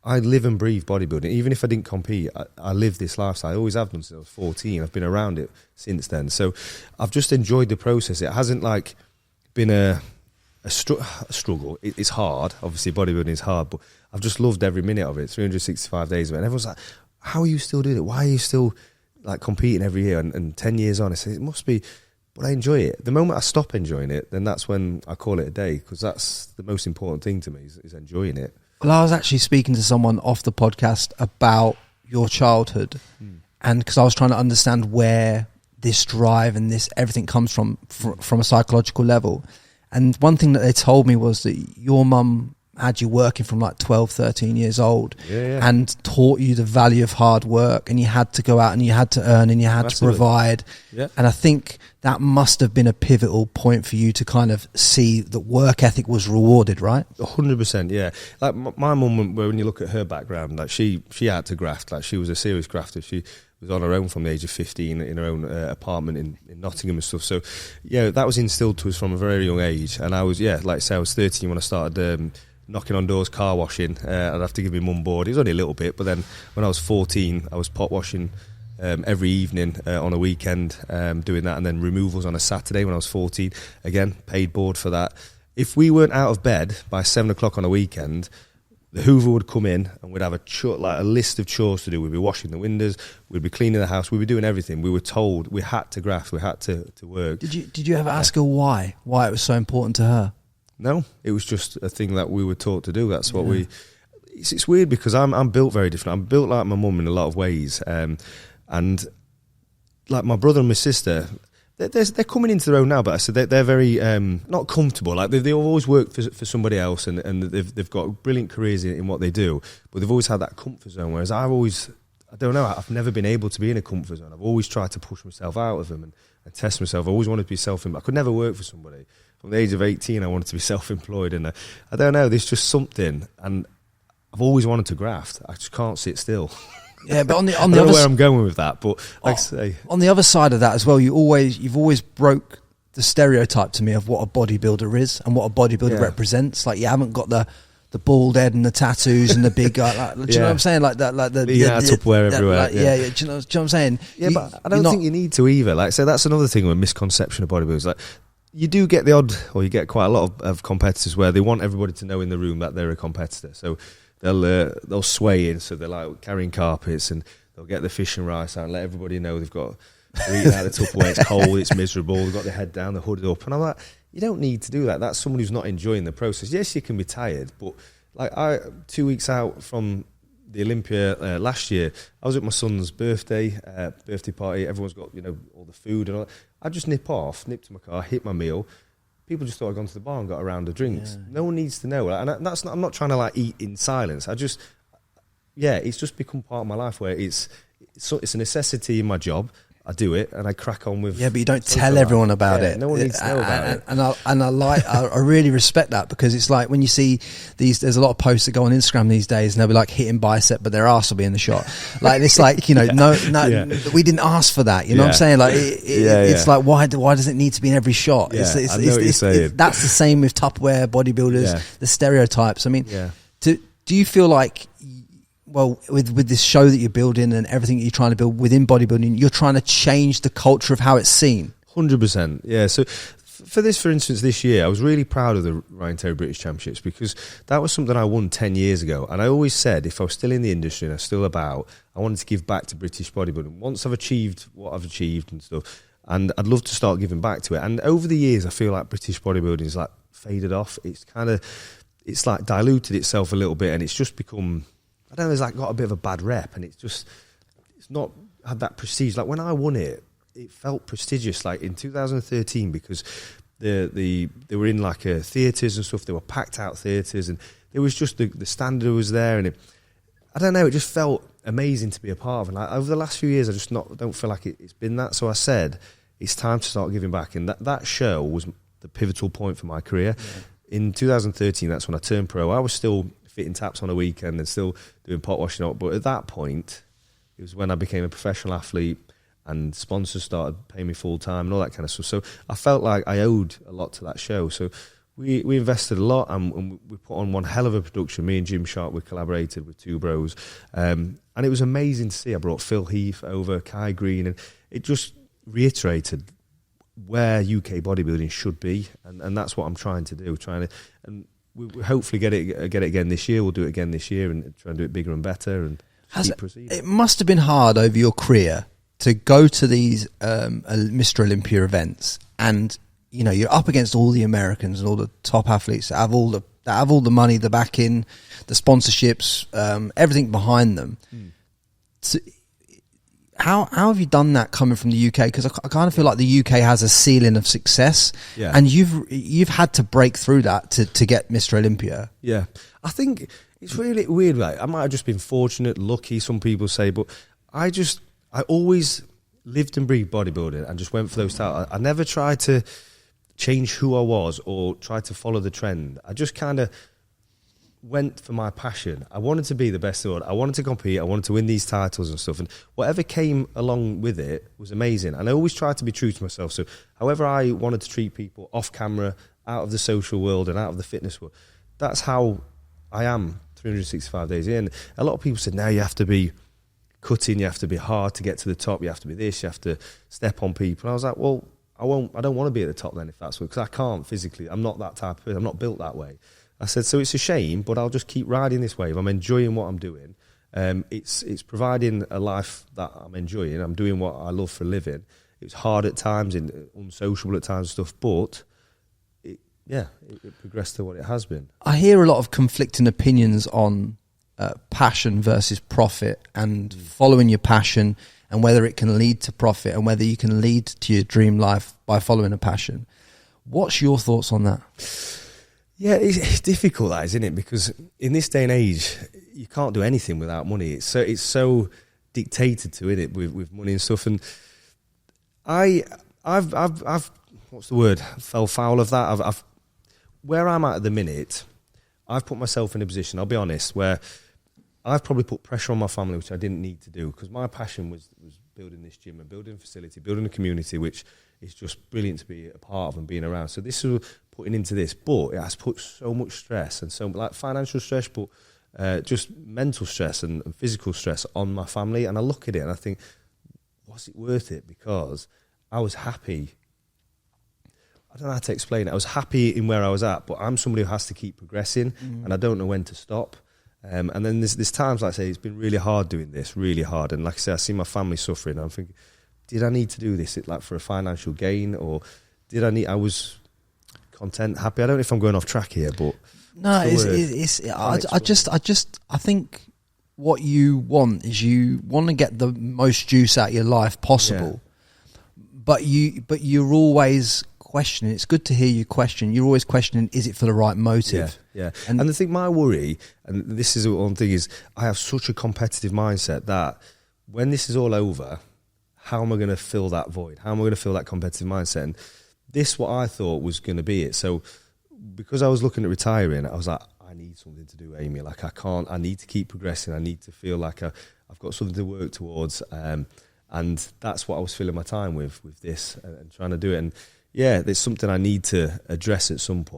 I live and breathe bodybuilding. Even if I didn't compete, I live this lifestyle. I always have done since I was 14. I've been around it since then. So I've just enjoyed the process. It hasn't like been a struggle. It's hard. Obviously, bodybuilding is hard, but I've just loved every minute of it, 365 days of it. And everyone's like, how are you still doing it? Why are you still like competing every year? And 10 years on, I say, it must be, but I enjoy it. The moment I stop enjoying it, then that's when I call it a day, because that's the most important thing to me is enjoying it. Well, I was actually speaking to someone off the podcast about your childhood, and because I was trying to understand where this drive and this everything comes from a psychological level. And one thing that they told me was that your mum had you working from like 12, 13 years old and taught you the value of hard work, and you had to go out and you had to earn and you had to provide. Yeah. And I think that must have been a pivotal point for you to kind of see that work ethic was rewarded, right? 100%, yeah. Like my mum, when you look at her background, like she had to graft. Like she was a serious grafter. She was on her own from the age of 15 in her own apartment in Nottingham and stuff. So, yeah, that was instilled to us from a very young age. And I was, like I say, I was 13 when I started knocking on doors, car washing. I'd have to give my mum board. It was only a little bit, but then when I was 14, I was pot washing every evening on a weekend, doing that, and then removals on a Saturday when I was 14. Again, paid board for that. If we weren't out of bed by 7 o'clock on a weekend, the Hoover would come in and we'd have a list of chores to do. We'd be washing the windows, we'd be cleaning the house, we'd be doing everything. We were told we had to graft, we had to work. Did you ever ask her why it was so important to her? No, it was just a thing that we were taught to do. That's what it's weird because I'm built very different. I'm built like my mum in a lot of ways. And like my brother and my sister, they're coming into their own now, but I said they're very not comfortable. Like they always work for somebody else, and they've got brilliant careers in what they do, but they've always had that comfort zone. Whereas I don't know, I've never been able to be in a comfort zone. I've always tried to push myself out of them and test myself. I always wanted to be self-employed. I could never work for somebody. From the age of 18, I wanted to be self-employed, and I don't know, there's just something, and I've always wanted to graft. I just can't sit still. Yeah, but on the I don't know where I'm going with that, but like I say, on the other side of that as well, you've always broke the stereotype to me of what a bodybuilder is and what a bodybuilder represents. Like you haven't got the bald head and the tattoos and the big guy. Like, do you know what I'm saying? Like that, like the Tupperware everywhere. Like, do you know what I'm saying? Yeah, but I don't think you need to either. Like, so that's another thing with a misconception of bodybuilders. Like, you do get the odd, or you get quite a lot of competitors where they want everybody to know in the room that they're a competitor. So they'll sway in, so they're like carrying carpets, and they'll get the fish and rice out and let everybody know they're eating out of the Tupperware. It's cold, it's miserable. They've got their head down, the hood up, and I'm like, you don't need to do that. That's someone who's not enjoying the process. Yes, you can be tired, but like 2 weeks out from the Olympia last year, I was at my son's birthday party. Everyone's got all the food and all that. I just nipped to my car, hit my meal. People just thought I'd gone to the bar and got a round of drinks. Yeah. No one needs to know. And I'm not trying to like eat in silence. It's just become part of my life where it's a necessity in my job. I do it and I crack on with. Yeah, but you don't tell everyone about it. No one needs to know about it. And I really respect that, because it's like when you see there's a lot of posts that go on Instagram these days and they'll be like hitting bicep, but their arse will be in the shot. Like it's like, we didn't ask for that. You know what I'm saying? Like it's like, why does it need to be in every shot? Yeah, I know what you're saying. That's the same with Tupperware, bodybuilders, the stereotypes. I mean, do you feel like, well, with this show that you're building and everything that you're trying to build within bodybuilding, you're trying to change the culture of how it's seen? 100%, yeah. So for instance, this year, I was really proud of the Ryan Terry British Championships, because that was something I won 10 years ago. And I always said, if I was still in the industry and I was still about, I wanted to give back to British bodybuilding. Once I've achieved what I've achieved and stuff, and I'd love to start giving back to it. And over the years, I feel like British bodybuilding is like faded off. It's like diluted itself a little bit, and it's just become, I don't know, it's like got a bit of a bad rep, and it's not had that prestige. Like when I won it felt prestigious, like in 2013, because they were in like theatres and stuff. They were packed out theatres, and it was just the standard was there, and I don't know, it just felt amazing to be a part of. And like over the last few years, I just don't feel like it's been that. So I said, it's time to start giving back, and that show was the pivotal point for my career. Yeah. In 2013, that's when I turned pro. I was still fitting taps on a weekend and still doing pot washing up, but at that point, it was when I became a professional athlete and sponsors started paying me full time and all that kind of stuff. So I felt like I owed a lot to that show. So we invested a lot, and we put on one hell of a production. Me and Jim Sharp, we collaborated with Two Bros, and it was amazing to see. I brought Phil Heath over, Kai Green, and it just reiterated where UK bodybuilding should be, and that's what I'm trying to do. And we hopefully get it again this year. We'll do it again this year and try and do it bigger and better, and keep proceeding. It must have been hard over your career to go to these Mr. Olympia events, and you're up against all the Americans and all the top athletes that have all the money, the backing, the sponsorships, everything behind them. So how have you done that coming from the UK? Because I kind of feel like the UK has a ceiling of success, and you've had to break through that to get Mr. Olympia. Yeah, I think it's really weird. Like, I might have just been fortunate, lucky, some people say, but I always lived and breathed bodybuilding and just went for those titles. I never tried to change who I was or try to follow the trend. I just kind of went for my passion. I wanted to be the best in the world. I wanted to compete. I wanted to win these titles and stuff. And whatever came along with it was amazing. And I always tried to be true to myself. So however I wanted to treat people off camera, out of the social world and out of the fitness world, that's how I am 365 days in. A lot of people said, no, you have to be cutting, you have to be hard to get to the top, you have to be this, you have to step on people. And I was like, well, I don't want to be at the top then, if that's what, because I can't physically. I'm not that type of person. I'm not built that way. I said, so it's a shame, but I'll just keep riding this wave. I'm enjoying what I'm doing. It's providing a life that I'm enjoying. I'm doing what I love for a living. It's hard at times and unsociable at times and stuff, but it progressed to what it has been. I hear a lot of conflicting opinions on passion versus profit, and following your passion, and whether it can lead to profit, and whether you can lead to your dream life by following a passion. What's your thoughts on that? Yeah, it's difficult, that, isn't it? Because in this day and age, you can't do anything without money. It's so dictated to, isn't it, with money and stuff. And I've what's the word? Fell foul of that. I've where I'm at the minute, I've put myself in a position, I'll be honest, where I've probably put pressure on my family, which I didn't need to do, because my passion was building this gym and building a facility, building a community, which is just brilliant to be a part of and being around. So this is putting into this, but it has put so much stress, and so like financial stress, but just mental stress and physical stress on my family. And I look at it and I think, was it worth it? Because I was happy. I don't know how to explain it. I was happy in where I was at, but I'm somebody who has to keep progressing, and I don't know when to stop. And then there's times, like I say, it's been really hard doing this, really hard. And like I say, I see my family suffering. I'm thinking, did I need to do this like for a financial gain, or I was content, happy? I don't know if I'm going off track here, but no, I think what you want is, you want to get the most juice out of your life possible, but you're always questioning. It's good to hear you question. You're always questioning, is it for the right motive? Yeah. And the thing, my worry, and this is one thing, is I have such a competitive mindset that when this is all over, how am I going to fill that void? How am I going to fill that competitive mindset? And this, what I thought was going to be it. So because I was looking at retiring, I was like, I need something to do, Amy. Like, I need to keep progressing. I need to feel like I've got something to work towards. And that's what I was filling my time with this and trying to do it. And yeah, there's something I need to address at some point.